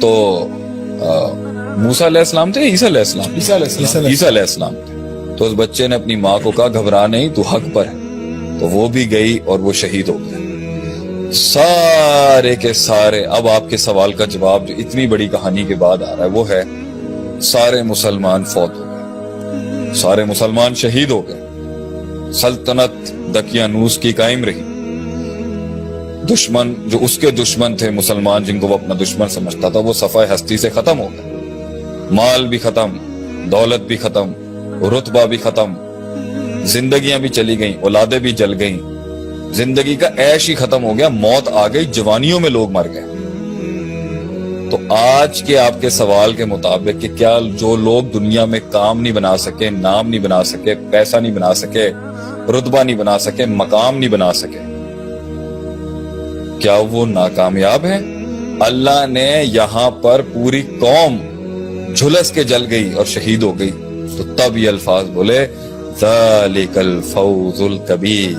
تو موسیٰ علیہ السلام تھے، عیسیٰ علیہ السلام، عیسیٰ علیہ السلام تھے. تو اس بچے نے اپنی ماں کو کہا گھبرا نہیں، تو حق پر ہے. تو وہ بھی گئی اور وہ شہید ہو گئے. سارے کے سارے، اب آپ کے سوال کا جواب جو اتنی بڑی کہانی کے بعد آ رہا ہے وہ ہے سارے مسلمان فوت ہو گئے، سارے مسلمان شہید ہو گئے. سلطنت دقیانوس کی قائم رہی. دشمن جو اس کے دشمن تھے مسلمان، جن کو وہ اپنا دشمن سمجھتا تھا، وہ صفحہ ہستی سے ختم ہو گئے. مال بھی ختم، دولت بھی ختم، رتبہ بھی ختم، زندگیاں بھی چلی گئیں، اولادیں بھی جل گئیں، زندگی کا عیش ہی ختم ہو گیا. موت آ گئی، جوانیوں میں لوگ مر گئے. تو آج کے آپ کے سوال کے مطابق کہ کیا جو لوگ دنیا میں کام نہیں بنا سکے، نام نہیں بنا سکے، پیسہ نہیں بنا سکے، رتبہ نہیں بنا سکے، مقام نہیں بنا سکے، کیا وہ ناکامیاب ہیں؟ اللہ نے یہاں پر پوری قوم جھلس کے جل گئی اور شہید ہو گئی. تو تب یہ الفاظ بولے ذالک الفوز الکبیر،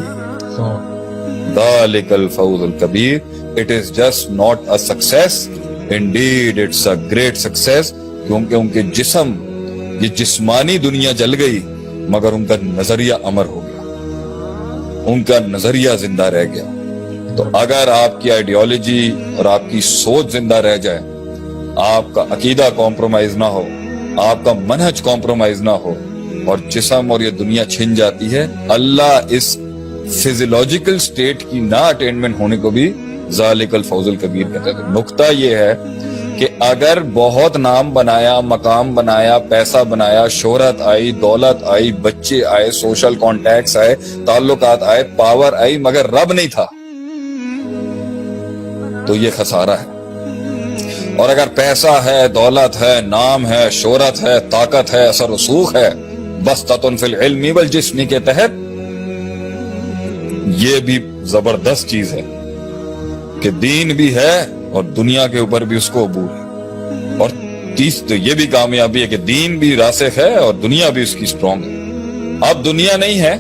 ذالک الفوز الکبیر. It is just not a success, indeed it's a great success. کیونکہ ان کے جسم، یہ جسمانی دنیا جل گئی مگر ان کا نظریہ امر ہو گیا، ان کا نظریہ زندہ رہ گیا. تو اگر آپ کی آئیڈیالوجی اور آپ کی سوچ زندہ رہ جائے، آپ کا عقیدہ کمپرومائز نہ ہو، آپ کا منہج کمپرومائز نہ ہو، اور جسم اور یہ دنیا چھن جاتی ہے، اللہ اس فزیولوجیکل سٹیٹ کی نہ اٹینمنٹ ہونے کو بھی ذالک الفوز الکبیر کہتے ہیں. نقطہ یہ ہے کہ اگر بہت نام بنایا، مقام بنایا، پیسہ بنایا، شہرت آئی، دولت آئی، بچے آئے، سوشل کانٹیکٹس آئے، تعلقات آئے، پاور آئی، مگر رب نہیں تھا، تو یہ خسارہ ہے. اور اگر پیسہ ہے، دولت ہے، نام ہے، شہرت ہے، طاقت ہے، اثر رسوخ ہے، بسطۃ فی العلم والجسم کے تحت، یہ بھی زبردست چیز ہے کہ دین بھی ہے اور دنیا کے اوپر بھی اس کو عبور ہے. اور تیس تو یہ بھی کامیابی ہے کہ دین بھی راسخ ہے اور دنیا بھی اس کی سٹرونگ ہے. اب دنیا نہیں ہے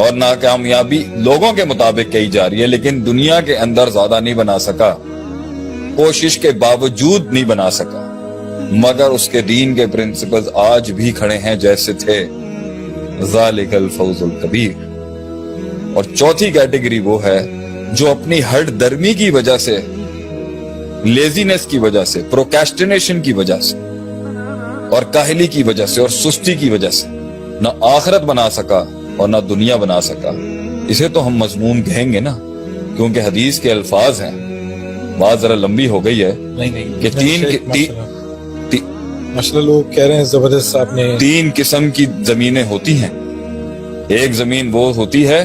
اور ناکامیابی لوگوں کے مطابق کہی جا رہی ہے، لیکن دنیا کے اندر زیادہ نہیں بنا سکا، کوشش کے باوجود نہیں بنا سکا، مگر اس کے دین کے پرنسپلز آج بھی کھڑے ہیں جیسے تھے. ذالک الفوز الکبیر. اور چوتھی کیٹیگری وہ ہے جو اپنی ہٹ درمی کی وجہ سے، لیزینس کی وجہ سے، پروکیسٹینیشن کی وجہ سے، اور کاہلی کی وجہ سے، اور سستی کی وجہ سے نہ آخرت بنا سکا اور نہ دنیا بنا سکا. اسے تو ہم مذموم کہیں گے نا، کیونکہ حدیث کے الفاظ ہیں، بات ذرا لمبی ہو گئی ہے کہ مسئلہ لوگ کہہ رہے ہیں زبردست. آپ نے تین قسم کی زمینیں ہوتی ہیں. ایک زمین وہ ہوتی ہے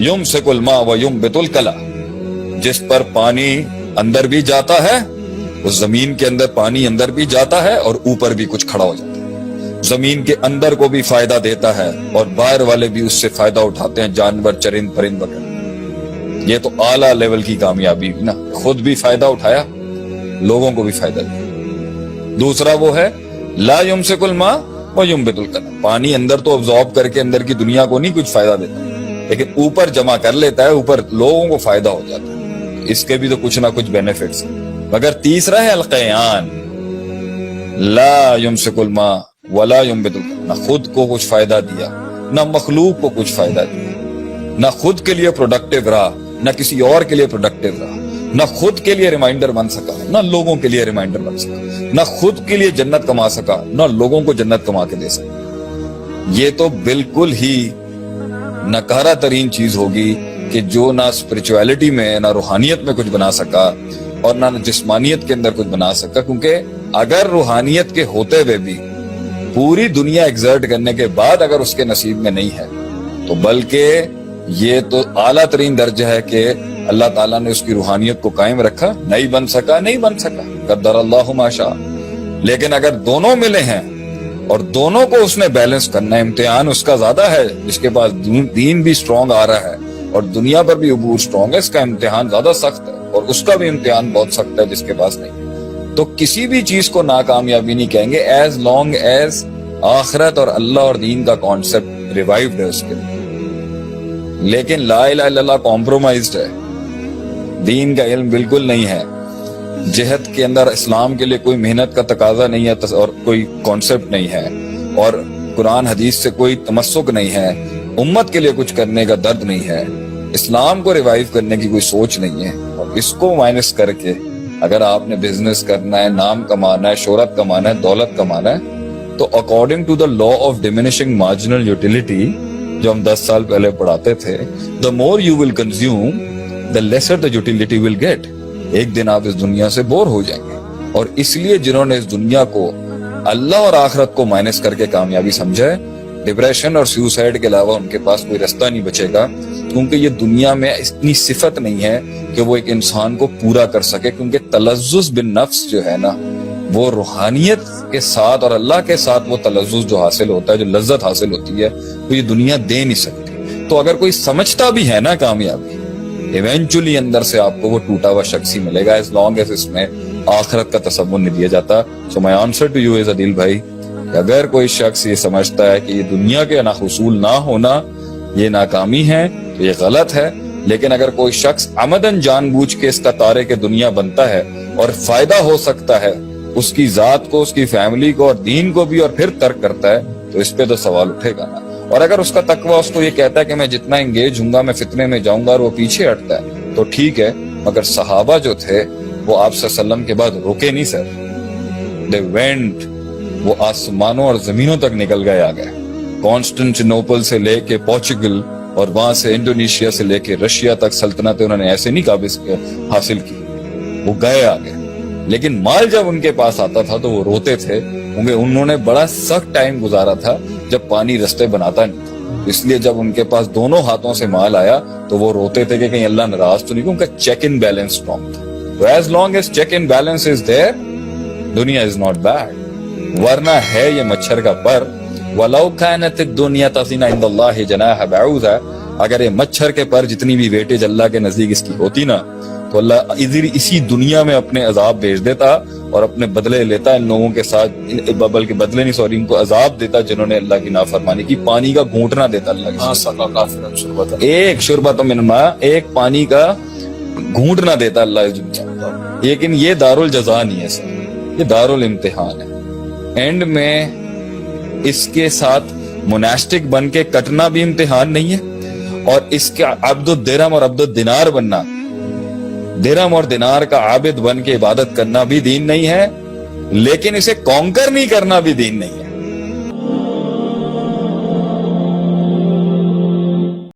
یمسک الماء و ینبت الکلا، جس پر پانی اندر بھی جاتا ہے، اس زمین کے اندر پانی اندر بھی جاتا ہے اور اوپر بھی کچھ کھڑا ہو جاتا ہے. زمین کے اندر کو بھی فائدہ دیتا ہے اور باہر والے بھی اس سے فائدہ اٹھاتے ہیں، جانور، چرند پرند وغیرہ. یہ تو اعلیٰ لیول کی کامیابی نا، خود بھی فائدہ اٹھایا، لوگوں کو بھی فائدہ دیا. دوسرا وہ ہے لا یمسک الماء و ینبت الکلا، پانی اندر تو ابزارب کر کے اندر کی دنیا کو نہیں کچھ فائدہ دیتا، لیکن اوپر جمع کر لیتا ہے، اوپر لوگوں کو فائدہ ہو جاتا ہے، اس کے بھی تو کچھ نہ کچھ بینیفٹس ہیں. مگر تیسرا ہے القیان، لا یمسک الماء ولا ینبت الکلا، نہ خود کو کچھ فائدہ دیا، نہ مخلوق کو کچھ فائدہ دیا، نہ خود کے لیے پروڈکٹیو رہا، نہ کسی اور کے لیے پروڈکٹیو رہا، نہ خود کے لیے ریمائنڈر بن سکا، نہ لوگوں کے لیے ریمائنڈر بن سکا، نہ خود کے لیے جنت کما سکا، نہ لوگوں کو جنت کما کے دے سکا. یہ تو بالکل ہی نکارہ ترین چیز ہوگی کہ جو نہ اسپرچویلٹی میں، نہ روحانیت میں کچھ بنا سکا اور نہ جسمانیت کے اندر کچھ بنا سکا. کیونکہ اگر روحانیت کے ہوتے ہوئے بھی پوری دنیا ایگزرٹ کرنے کے بعد اگر اس کے نصیب میں نہیں ہے، تو بلکہ یہ تو اعلیٰ ترین درجہ ہے کہ اللہ تعالیٰ نے اس کی روحانیت کو قائم رکھا، نہیں بن سکا، قدر اللہ ما شاء. لیکن اگر دونوں ملے ہیں اور دونوں کو اس نے بیلنس کرنا ہے، امتحان اس کا زیادہ ہے جس کے پاس دین بھی سٹرونگ آ رہا ہے اور دنیا پر بھی عبور سٹرونگ ہے، اس کا امتحان زیادہ سخت ہے، اور اس کا بھی امتحان بہت سخت ہے جس کے پاس نہیں. تو کسی بھی چیز کو ناکامیابی نہیں کہیں گے ایز لانگ ایز آخرت اور اللہ اور دین کا کانسیپٹ ریوائیوڈ ہے اس کے لیے. لیکن لا الہ الا اللہ کمپرومائزڈ ہے، دین کا علم بالکل نہیں ہے. جہد کے اندر اسلام کے لیے کوئی محنت کا تقاضا نہیں ہے اور کوئی کانسیپٹ نہیں ہے, اور قرآن حدیث سے کوئی تمسک نہیں ہے, امت کے لیے کچھ کرنے کا درد نہیں ہے, اسلام کو ریوائیو کرنے کی کوئی سوچ نہیں ہے. اور اس کو مائنس کر کے اگر آپ نے بزنس کرنا ہے, نام کمانا ہے, شہرت کمانا ہے, دولت کمانا ہے, تو according to the law of diminishing marginal utility جو ہم 10 سال پہلے پڑھاتے تھے, the more you will consume the lesser the utility will get. ایک دن آپ اس دنیا سے بور ہو جائیں گے. اور اس لیے جنہوں نے اس دنیا کو اللہ اور آخرت کو مائنس کر کے کامیابی سمجھا ہے, ڈپریشن اور سیوسائڈ کے علاوہ ان کے پاس کوئی رستہ نہیں بچے گا, کیونکہ یہ دنیا میں اتنی صفت نہیں ہے کہ وہ ایک انسان کو پورا کر سکے. کیونکہ تلذذ بالنفس جو ہے نا, وہ روحانیت کے ساتھ اور اللہ کے ساتھ وہ تلذذ جو حاصل ہوتا ہے, جو لذت حاصل ہوتی ہے, وہ یہ دنیا دے نہیں سکتی. تو اگر کوئی سمجھتا بھی ہے نا کامیابی, ایونچولی اندر سے آپ کو وہ ٹوٹا ہوا شخص ہی ملے گا, as long as اس میں آخرت کا تصور نہیں دیا جاتا. So my answer to you is عدیل بھائی, کہ اگر کوئی شخص یہ سمجھتا ہے کہ یہ دنیا کے حصول نہ ہونا یہ ناکامی ہے تو یہ غلط ہے. لیکن اگر کوئی شخص عمدن جان بوجھ کے اس کا تارے کے دنیا بنتا ہے اور فائدہ ہو سکتا ہے اس کی ذات کو, اس کی فیملی کو اور دین کو بھی, اور پھر ترک کرتا ہے, تو اس پہ تو سوال اٹھے گا نا. اور اگر اس کا تقویٰ اس کو یہ کہتا ہے کہ میں جتنا انگیج ہوں گا میں فتنے میں جاؤں گا, اور وہ پیچھے ہٹتا ہے, تو ٹھیک ہے. مگر صحابہ جو تھے وہ آپ صلی اللہ علیہ وسلم کے بعد رکے نہیں سر. They went, وہ آسمانوں اور زمینوں تک نکل گئے, آ گئے. کانسٹنٹینوپل سے لے کے پورچوگل اور وہاں سے انڈونیشیا سے لے کے رشیا تک سلطنتیں انہوں نے ایسے نہیں قابض حاصل کی, وہ گئے آگے. لیکن مال جب ان کے پاس آتا تھا تو وہ روتے تھے, کیونکہ انہوں نے بڑا سخت ٹائم گزارا تھا جب پانی رستے بناتا نہیں تھا. اس لیے جب ان کے پاس دونوں ہاتھوں سے مال آیا تو وہ روتے تھے کہ کہیں اللہ ناراض تو نہیں, ان کا چیک ان بیلنس اسٹرانگ تھا. تو as long as check in balance is there, دنیا از ناٹ بیڈ. ورنہ ہے یہ مچھر کا پر, وَلَوْ كَانَتِ الدُّنْيَا تَزِنَ عِنْدَ اللَّهِ جَنَاحَ بَعُوضَةٍ. اگر یہ مچھر کے پر جتنی بھی ویٹیج اللہ کے نزدیک اس کی ہوتی نا, تو اللہ اسی دنیا میں اپنے عذاب بھیج دیتا اور اپنے بدلے لیتا ان لوگوں کے ساتھ, بلکہ بدلے نہیں سوری, ان کو عذاب دیتا جنہوں نے اللہ کی نافرمانی کی. پانی کا گھونٹنا دیتا اللہ کی, ایک شربۃ من الماء, ایک پانی کا گھونٹنا دیتا اللہ اس دنیا میں. لیکن یہ دارالجزا نہیں ہے سر, یہ دارالامتحان ہے. اینڈ میں اس کے ساتھ مناسٹک بن کے کٹنا بھی امتحان نہیں ہے, اور اس کا عبد الدرہم اور عبد الدینار بننا, درہم اور دینار کا عابد بن کے عبادت کرنا بھی دین نہیں ہے, لیکن اسے کانکر نہیں کرنا بھی دین نہیں ہے.